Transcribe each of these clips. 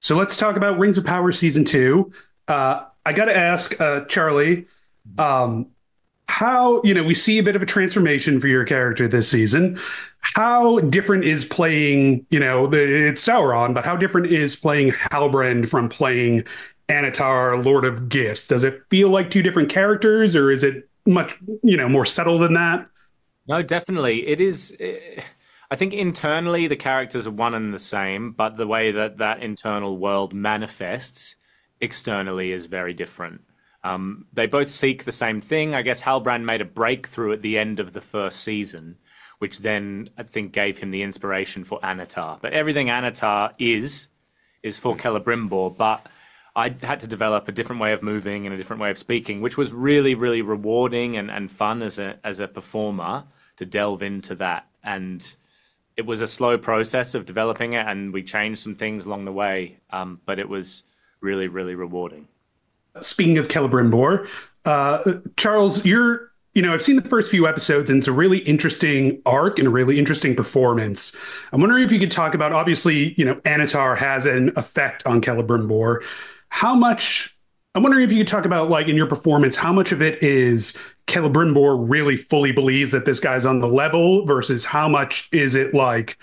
So let's talk about Rings of Power season two. I got to ask, Charlie, um, how, we see a bit of a transformation for your character this season. How different is playing, it's Sauron, but how different is playing Halbrand from playing Anatar, Lord of Gifts? Does it feel like two different characters, or is it much, more subtle than that? No, definitely. It is. I think internally the characters are one and the same, but the way that that internal world manifests externally is very different. They both seek the same thing. I guess Halbrand made a breakthrough at the end of the first season, which then I think gave him the inspiration for Anatar. But everything Anatar is for Celebrimbor, but I had to develop a different way of moving and a different way of speaking, which was really, really rewarding and fun as a performer to delve into that. And it was a slow process of developing it, and we changed some things along the way. But it was really, really rewarding. Speaking of Celebrimbor, Charles, I've seen the first few episodes, and it's a really interesting arc and a really interesting performance. I'm wondering if you could talk about, obviously, Anatar has an effect on Celebrimbor. How much, I'm wondering if you could talk about, like, in your performance, how much of it is Celebrimbor really fully believes that this guy's on the level versus how much is it like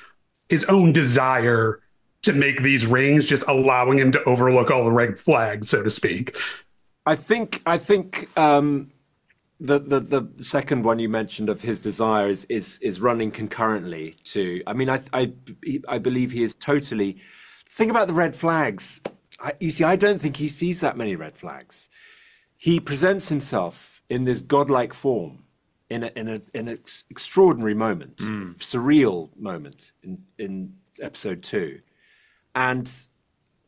his own desire to make these rings, just allowing him to overlook all the red flags, so to speak. I think the second one you mentioned of his desires is running concurrently to. I mean, I believe he is totally. Think about the red flags. You see, I don't think he sees that many red flags. He presents himself in this godlike form, in an extraordinary moment, surreal moment in episode two, and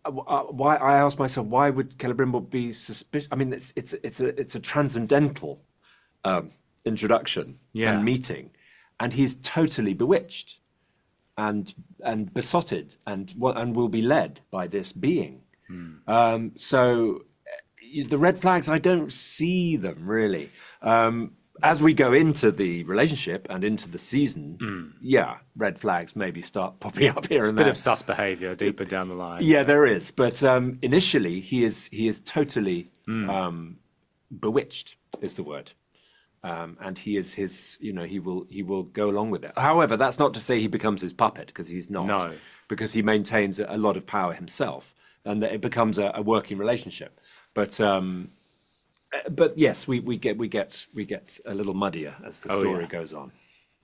why I asked myself, why would Celebrimbor be suspicious? I mean, it's a transcendental introduction and meeting, and he's totally bewitched and besotted and will be led by this being. So the red flags, I don't see them really. As we go into the relationship and into the season, red flags maybe start popping up here and A bit there. of sus behavior deeper down the line. Yeah, there is. But initially, he is totally bewitched, is the word. And he is his. He will go along with it. However, that's not to say he becomes his puppet, because he's not. No. Because he maintains a lot of power himself, and that it becomes a working relationship. But yes, we get a little muddier as the story goes on.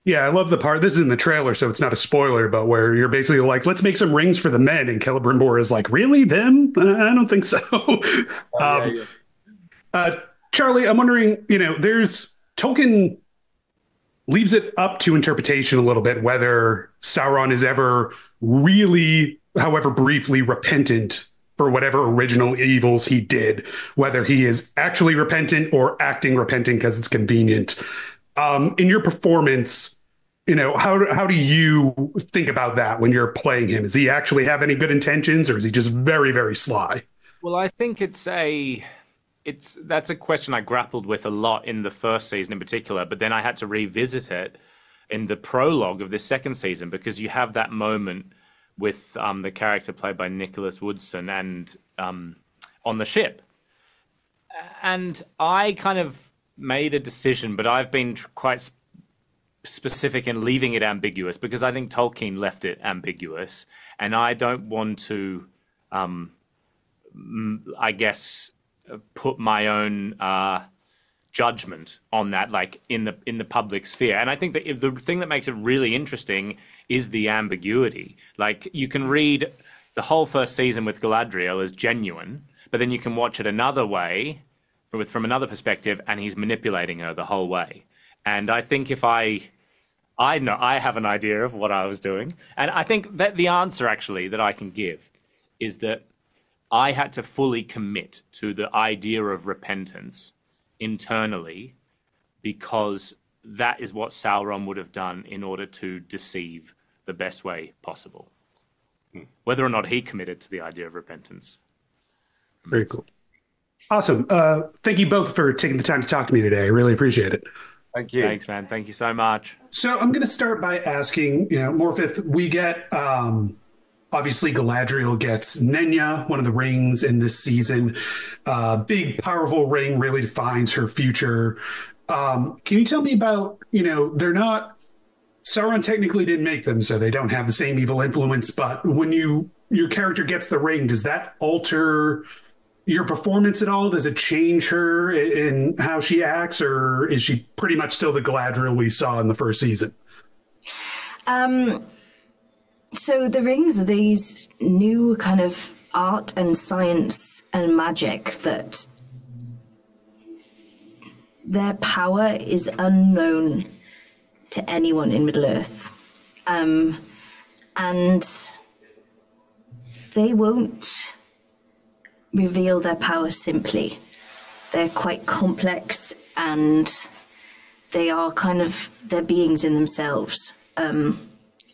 Yeah, I love the part. This is in the trailer, so it's not a spoiler, but where you're basically like, let's make some rings for the men. And Celebrimbor is like, really? Them? I don't think so. Charlie, I'm wondering, there's Tolkien leaves it up to interpretation a little bit whether Sauron is ever really, however briefly, repentant for whatever original evils he did, whether he is actually repentant or acting repentant because it's convenient. In your performance, how do you think about that when you're playing him? Does he actually have any good intentions, or is he just very, very sly? Well, I think that's a question I grappled with a lot in the first season in particular, but then I had to revisit it in the prologue of this second season, because you have that moment with the character played by Nicholas Woodson and on the ship. And I kind of made a decision, but I've been quite specific in leaving it ambiguous, because I think Tolkien left it ambiguous, and I don't want to, I guess, put my own judgment on that, like in the public sphere. And I think that the thing that makes it really interesting is the ambiguity. Like, you can read the whole first season with Galadriel as genuine, but then you can watch it another way, from another perspective, and he's manipulating her the whole way. And I think if I know I have an idea of what I was doing, and I think that the answer actually that I can give is that I had to fully commit to the idea of repentance internally, because that is what Sauron would have done in order to deceive the best way possible. Whether or not he committed to the idea of repentance. Very cool. Awesome. Thank you both for taking the time to talk to me today. I really appreciate it. Thank you. Thanks, man. Thank you so much. So I'm going to start by asking, Morpeth, we get Obviously, Galadriel gets Nenya, one of the rings in this season. Big, powerful ring really defines her future. Can you tell me about, they're not, Sauron technically didn't make them, so they don't have the same evil influence, but when your character gets the ring, does that alter your performance at all? Does it change her in how she acts, or is she pretty much still the Galadriel we saw in the first season? So the rings are these new kind of art and science and magic that their power is unknown to anyone in Middle-earth. And they won't reveal their power simply. They're quite complex, and they are they're beings in themselves.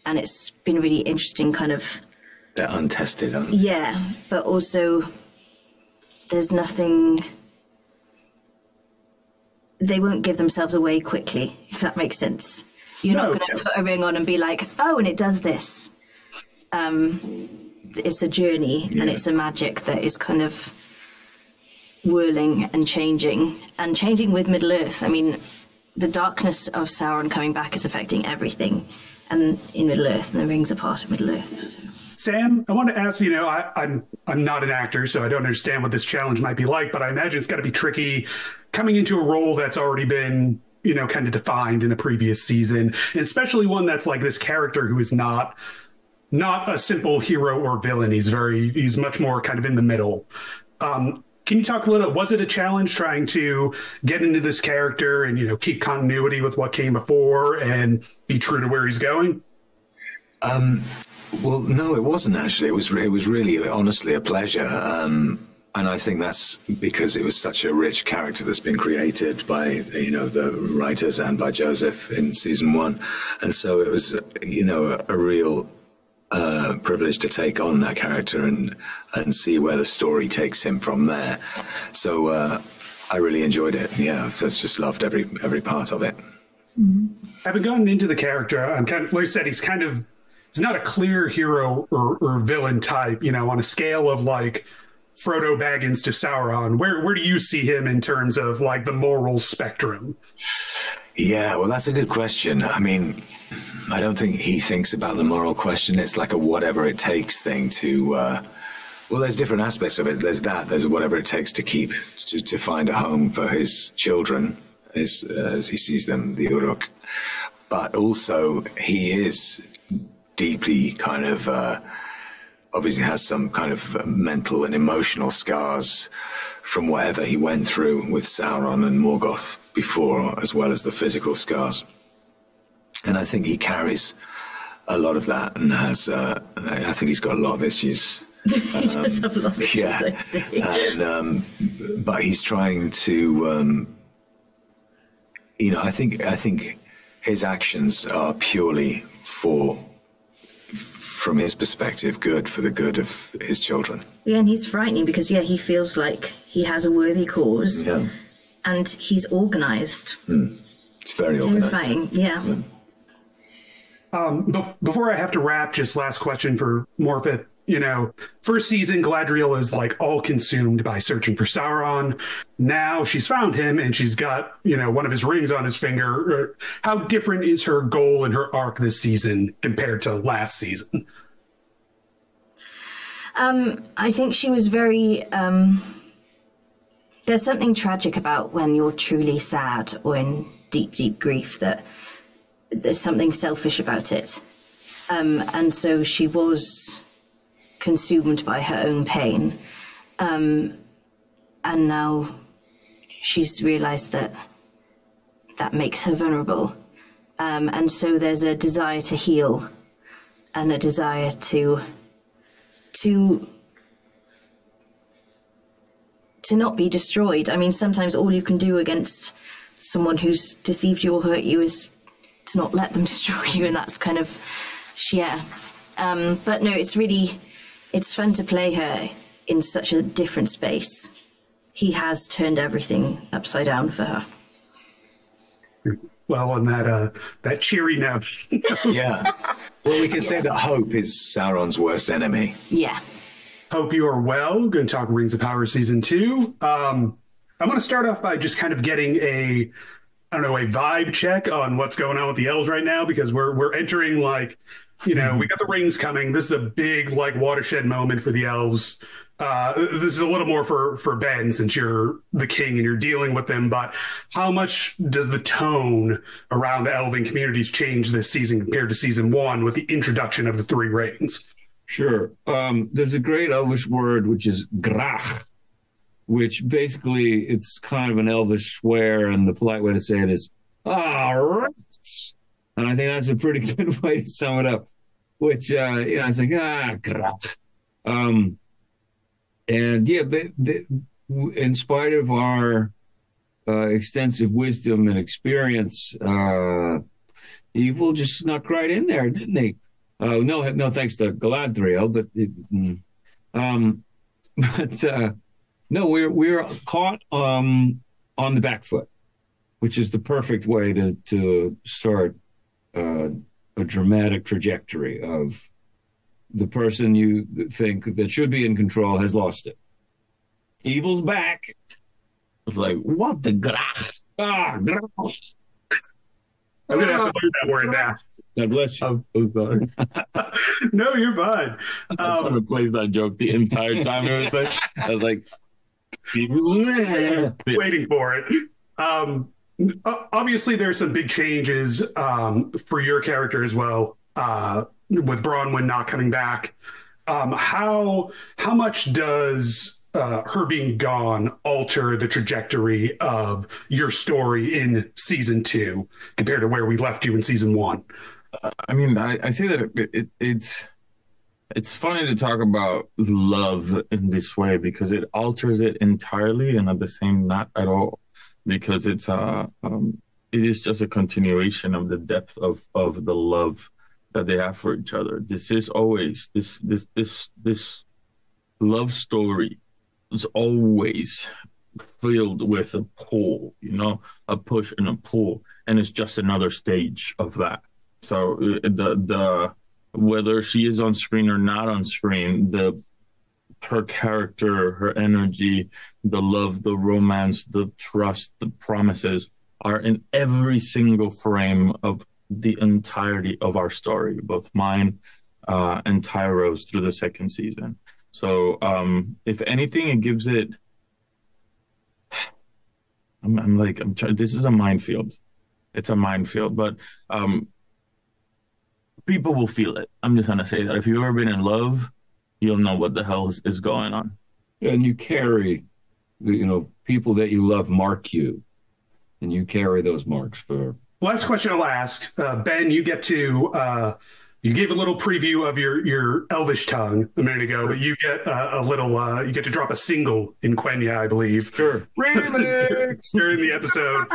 And it's been really interesting They're untested, aren't they? Yeah, but also there's nothing... They won't give themselves away quickly, if that makes sense. You're not going to put a ring on and be like, oh, and it does this. It's a journey, and it's a magic that is kind of whirling and changing with Middle-earth. I mean, the darkness of Sauron coming back is affecting everything, and in Middle-earth, and the rings are part of Middle-earth. So. Sam, I want to ask, I'm not an actor, so I don't understand what this challenge might be like, but I imagine it's got to be tricky coming into a role that's already been, kind of defined in a previous season, and especially one that's like this character who is not a simple hero or villain. He's much more kind of in the middle. Can you talk a little, was it a challenge trying to get into this character and, keep continuity with what came before and be true to where he's going? Well, no, it wasn't actually. It was really, honestly, a pleasure. And I think that's because it was such a rich character that's been created by, the writers and by Joseph in season 1. And so it was, a real privilege to take on that character and see where the story takes him from there. So I really enjoyed it. Yeah, I've just loved every part of it. Mm-hmm. Having gotten into the character, I'm kind of, like I said, he's not a clear hero or villain type, on a scale of like Frodo Baggins to Sauron. Where do you see him in terms of like the moral spectrum? Yeah, well, that's a good question. I mean, I don't think he thinks about the moral question. It's like a whatever it takes thing to, well, there's different aspects of it. There's whatever it takes to find a home for his children as he sees them, the Uruk. But also he is deeply kind of, obviously has some kind of mental and emotional scars from whatever he went through with Sauron and Morgoth before, as well as the physical scars. And I think he carries a lot of that and has, I think he's got a lot of issues. He does have a lot of issues, yeah. I'd say. And, but he's trying to, I think his actions are purely from his perspective, good for the good of his children. Yeah, and he's frightening because, he feels like he has a worthy cause. Yeah. And he's organised. It's very organised. Terrifying, yeah. Before I have to wrap, just last question for Morpeth. First season, Galadriel is like all consumed by searching for Sauron. Now she's found him and she's got, one of his rings on his finger. How different is her goal and her arc this season compared to last season? I think she was very... there's something tragic about when you're truly sad or in deep, deep grief, that there's something selfish about it. And so she was consumed by her own pain. And now she's realized that makes her vulnerable. And so there's a desire to heal and a desire to not be destroyed. I mean, sometimes all you can do against someone who's deceived you or hurt you is to not let them destroy you, and that's kind of, but no, it's fun to play her in such a different space. He has turned everything upside down for her. Well, on that cheery note. Yeah. Well, we can say that hope is Sauron's worst enemy. Yeah. Hope you are well. We're going to talk Rings of Power season 2. I'm going to start off by just kind of getting a vibe check on what's going on with the elves right now, because we're entering like, we got the rings coming. This is a big like watershed moment for the elves. This is a little more for Ben, since you're the king and you're dealing with them, but how much does the tone around the elven communities change this season compared to season 1 with the introduction of the 3 rings? Sure. There's a great Elvish word, which is grach, which basically it's kind of an Elvish swear, and the polite way to say it is, right. And I think that's a pretty good way to sum it up, which, it's like, grach. And yeah, in spite of our extensive wisdom and experience, evil just snuck right in there, didn't they? No, thanks to Galadriel, no, we're caught on the back foot, which is the perfect way to start a dramatic trajectory of the person you think that should be in control has lost it. Evil's back. It's like, what the grach? Grach. I'm going to have to learn that word now. God bless you. I'm so sorry. No, you're fine. I was trying to place that joke the entire time. I was like, waiting for it. Obviously, there's some big changes for your character as well, with Bronwyn not coming back. How much does her being gone alter the trajectory of your story in season 2 compared to where we left you in season 1? I mean, I say that it's funny to talk about love in this way because it alters it entirely, and at the same not at all, because it is just a continuation of the depth of the love that they have for each other. This is always this love story is always filled with a pull, a push and a pull, and it's just another stage of that. So the whether she is on screen or not on screen, her character, her energy, the love, the romance, the trust, the promises are in every single frame of the entirety of our story, both mine and Tyro's through the second season. So if anything, it gives it. I'm trying. This is a minefield. It's a minefield, but people will feel it. I'm just gonna say that if you've ever been in love, you'll know what the hell is going on. And you carry, people that you love mark you, and you carry those marks for. Last question I'll ask, Ben. You get to you gave a little preview of your Elvish tongue a minute ago, but you get a little. You get to drop a single in Quenya, I believe. Sure. Remix during the episode.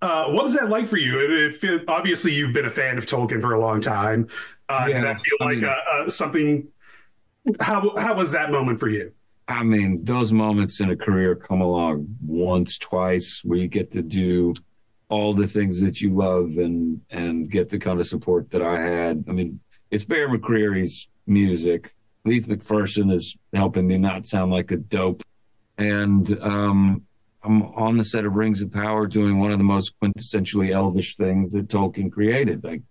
What was that like for you? Obviously, you've been a fan of Tolkien for a long time. Did that feel like something? How was that moment for you? I mean, those moments in a career come along once, twice, where you get to do all the things that you love and get the kind of support that I had. I mean, it's Bear McCreary's music. Leith McPherson is helping me not sound like a dope. And I'm on the set of Rings of Power doing one of the most quintessentially Elvish things that Tolkien created. Like,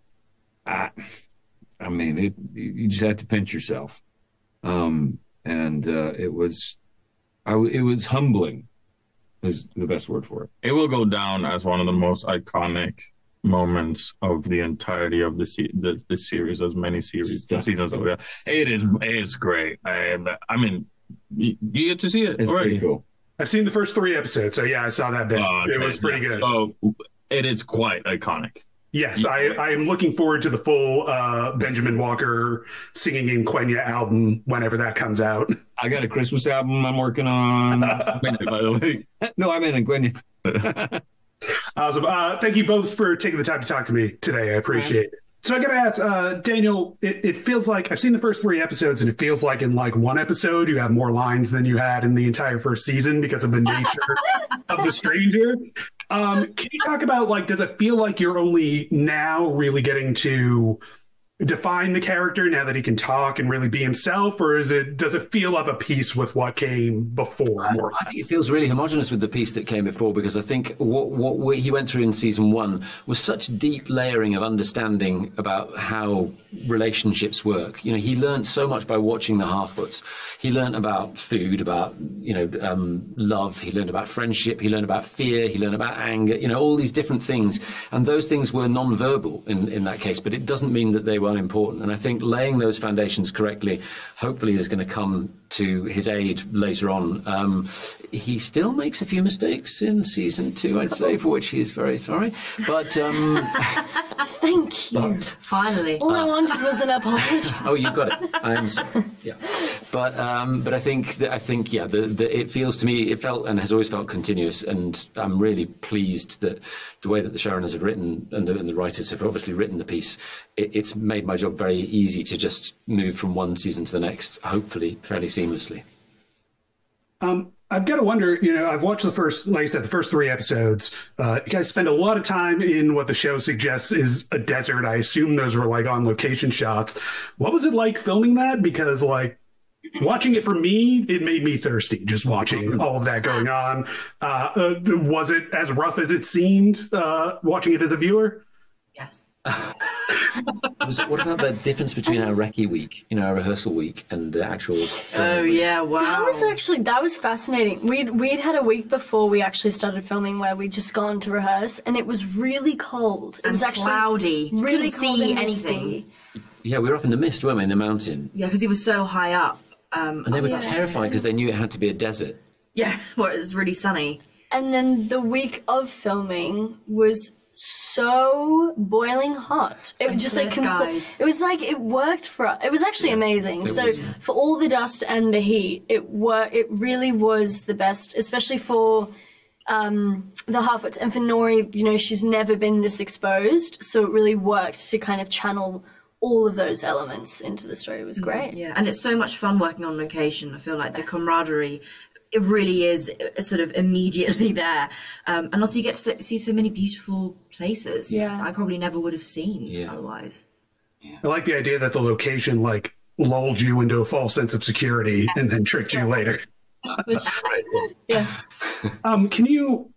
you just have to pinch yourself. It was humbling. Is the best word for it. It will go down as one of the most iconic moments of the entirety of the series, as many series seasons of it. It's great. I mean, you get to see it. It's already. pretty cool. I've seen the first 3 episodes, so yeah, I saw that bit. It was pretty good. Oh, it is quite iconic. Yes, I am looking forward to the full Benjamin Walker singing in Quenya album whenever that comes out. I got a Christmas album I'm working on. By the way. No, I'm in Quenya. Awesome. Thank you both for taking the time to talk to me today. I appreciate it. So I got to ask, Daniel, it feels like I've seen the first 3 episodes, and it feels like in like one episode you have more lines than you had in the entire first season because of the nature of the stranger. Can you talk about, like, does it feel like you're only now really getting to define the character now that he can talk and really be himself, or does it feel of a piece with what came before? I think it feels really homogenous with the piece that came before, because I think what he went through in season 1 was such deep layering of understanding about how relationships work. You know, he learned so much by watching the Harfoots. He learned about food, about love. He learned about friendship. He learned about fear. He learned about anger. You know, all these different things, and those things were non-verbal in that case. But it doesn't mean that they were unimportant. And I think laying those foundations correctly, hopefully, is going to come to his aid later on. He still makes a few mistakes in season 2, I'd say, for which he is very sorry. But thank you. Finally, all I wanted was an apology. Oh, you got it. I am sorry. Yeah, but I think it feels to me, it felt and has always felt continuous, and I'm really pleased that the way that the showrunners have written and the writers have obviously written the piece, it's made my job very easy to just move from one season to the next, hopefully fairly seamlessly. I've got to wonder, I've watched the first 3 episodes. You guys spend a lot of time in what the show suggests is a desert. I assume those were like on location shots. What was it like filming that? Because watching it for me, it made me thirsty just watching all of that going on. Was it as rough as it seemed watching it as a viewer? Yes. What about the difference between our recce week, our rehearsal week, and the actual? Oh yeah, wow. That was fascinating. We'd had a week before we actually started filming where we'd just gone to rehearse, and it was really cold. It was actually cloudy. Really couldn't cold see and anything. misty. Yeah, we were up in the mist, weren't we, in the mountain? Yeah, because he was so high up. And they were terrified because they knew it had to be a desert. Yeah, where it was really sunny. And then the week of filming was so boiling hot. It was just like it was like it worked for us. It was actually amazing. For all the dust and the heat, it really was the best, especially for the Harfoots and for Nori. She's never been this exposed, so it really worked to kind of channel all of those elements into the story. It was great. Yeah, and it's so much fun working on location. I feel like the camaraderie, it really is sort of immediately there. And also you get to see so many beautiful places. Yeah. I probably never would have seen otherwise. I like the idea that the location lulled you into a false sense of security and then tricked you later. Yeah. Can you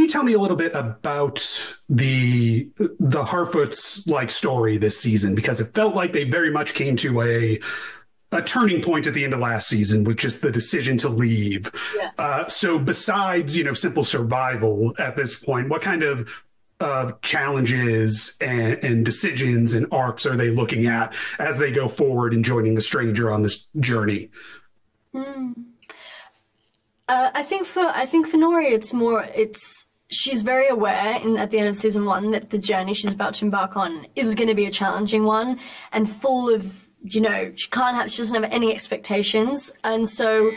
tell me a little bit about the Harfoots story this season? Because it felt like they very much came to a turning point at the end of last season with just the decision to leave. Yeah. So besides, simple survival at this point, what kind of challenges and decisions and arcs are they looking at as they go forward in joining the stranger on this journey? I think for Nori, she's very aware at the end of season 1 that the journey she's about to embark on is going to be a challenging one and full of, she doesn't have any expectations. And so,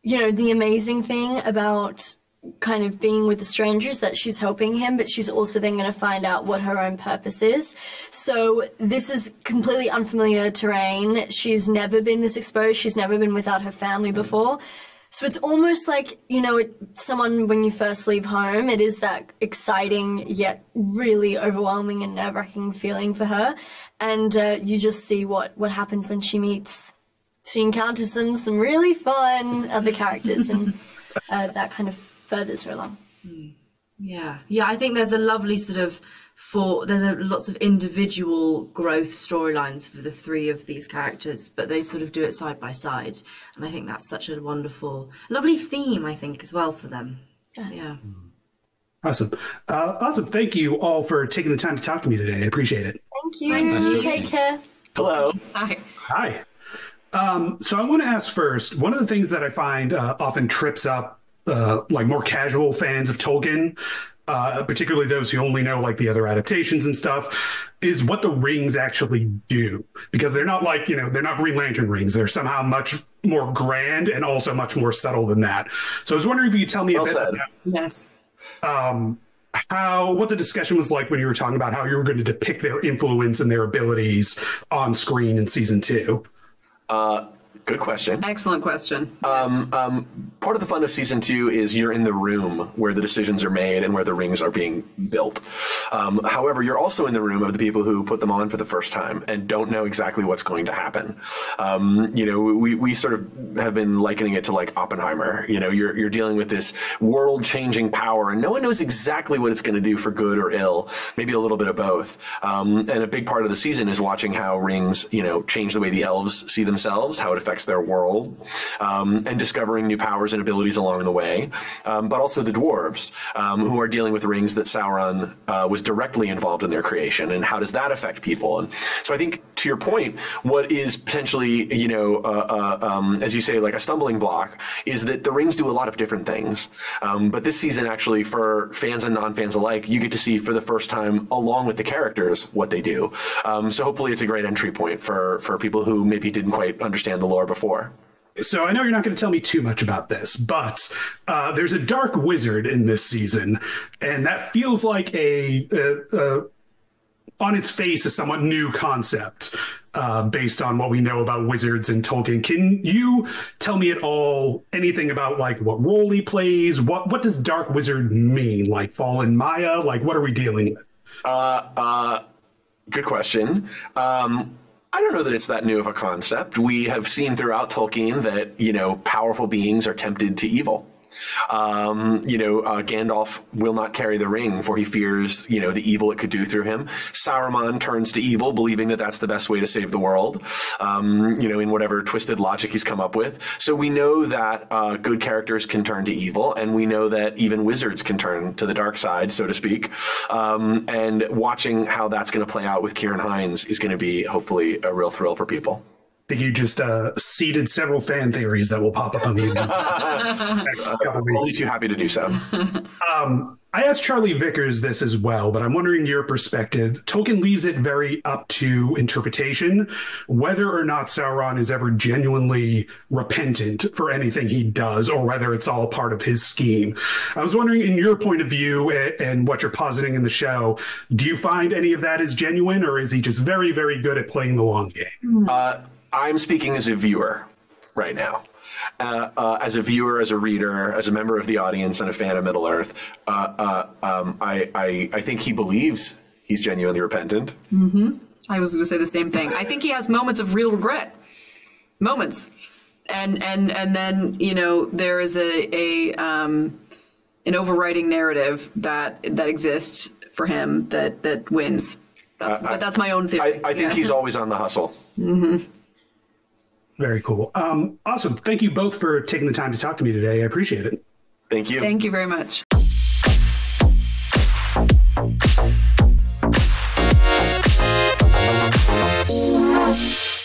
the amazing thing about kind of being with the stranger is that she's helping him, but she's also then going to find out what her own purpose is. So this is completely unfamiliar terrain. She's never been this exposed. She's never been without her family before. So it's almost like, someone when you first leave home, it is that exciting yet really overwhelming and nerve-wracking feeling for her. And you just see what happens when she encounters some really fun other characters, and that kind of furthers her along. Yeah, I think there's a lovely sort of lots of individual growth storylines for the 3 of these characters, but they sort of do it side by side, and I think that's such a lovely theme, I think, as well for them. Yeah. Awesome. Thank you all for taking the time to talk to me today. I appreciate it. Thank you. Take care. Hello. Hi. So I want to ask first, one of the things that I find often trips up more casual fans of Tolkien, particularly those who only know the other adaptations and stuff, is what the rings actually do. Because they're not they're not Green Lantern rings. They're somehow much more grand and also much more subtle than that. So I was wondering if you could tell me a bit about Yes. what the discussion was like when you were talking about how you were going to depict their influence and their abilities on screen in season 2. Good question. Excellent question. part of the fun of season 2 is you're in the room where the decisions are made and where the rings are being built. However, you're also in the room of the people who put them on for the first time and don't know exactly what's going to happen. We sort of have been likening it to like Oppenheimer. You're dealing with this world-changing power, and no one knows exactly what it's going to do for good or ill. Maybe a little bit of both. And a big part of the season is watching how rings, change the way the elves see themselves, how it affects their world, and discovering new powers and abilities along the way. But also the dwarves, who are dealing with rings that Sauron was directly involved in their creation, and how does that affect people? And so I think, to your point, what is potentially, as you say, like a stumbling block, is that the rings do a lot of different things. But this season, actually, for fans and non-fans alike, you get to see for the first time, along with the characters, what they do. So hopefully it's a great entry point for people who maybe didn't quite understand the lore before. So I know you're not going to tell me too much about this, but there's a dark wizard in this season, and that feels like on its face, a somewhat new concept based on what we know about wizards and Tolkien. Can you tell me at all anything about like what role he plays? What does dark wizard mean? Like fallen Maya? Like what are we dealing with? Good question. I don't know that it's that new of a concept. We have seen throughout Tolkien that, powerful beings are tempted to evil. Gandalf will not carry the ring, for he fears, the evil it could do through him. Saruman turns to evil, believing that that's the best way to save the world, in whatever twisted logic he's come up with. So we know that good characters can turn to evil, and we know that even wizards can turn to the dark side, so to speak. And watching how that's going to play out with Ciarán Hinds is going to be, hopefully, a real thrill for people. I think you just seeded several fan theories that will pop up on the next couple weeks. Only too happy to do so. I asked Charlie Vickers this as well, but I'm wondering your perspective. Tolkien leaves it very up to interpretation, whether or not Sauron is ever genuinely repentant for anything he does, or whether it's all part of his scheme. I was wondering, in your point of view and what you're positing in the show, do you find any of that is genuine, or is he just very, very good at playing the long game? I'm speaking as a viewer right now. As a viewer, as a reader, as a member of the audience, and a fan of Middle-earth, I think he believes he's genuinely repentant. Mm-hmm. I was going to say the same thing. I think he has moments of real regret. Moments. And then, there is an overriding narrative that exists for him that wins. But that's my own theory. I think he's always on the hustle. Mm-hmm. Very cool. Awesome. Thank you both for taking the time to talk to me today. I appreciate it. Thank you. Thank you very much.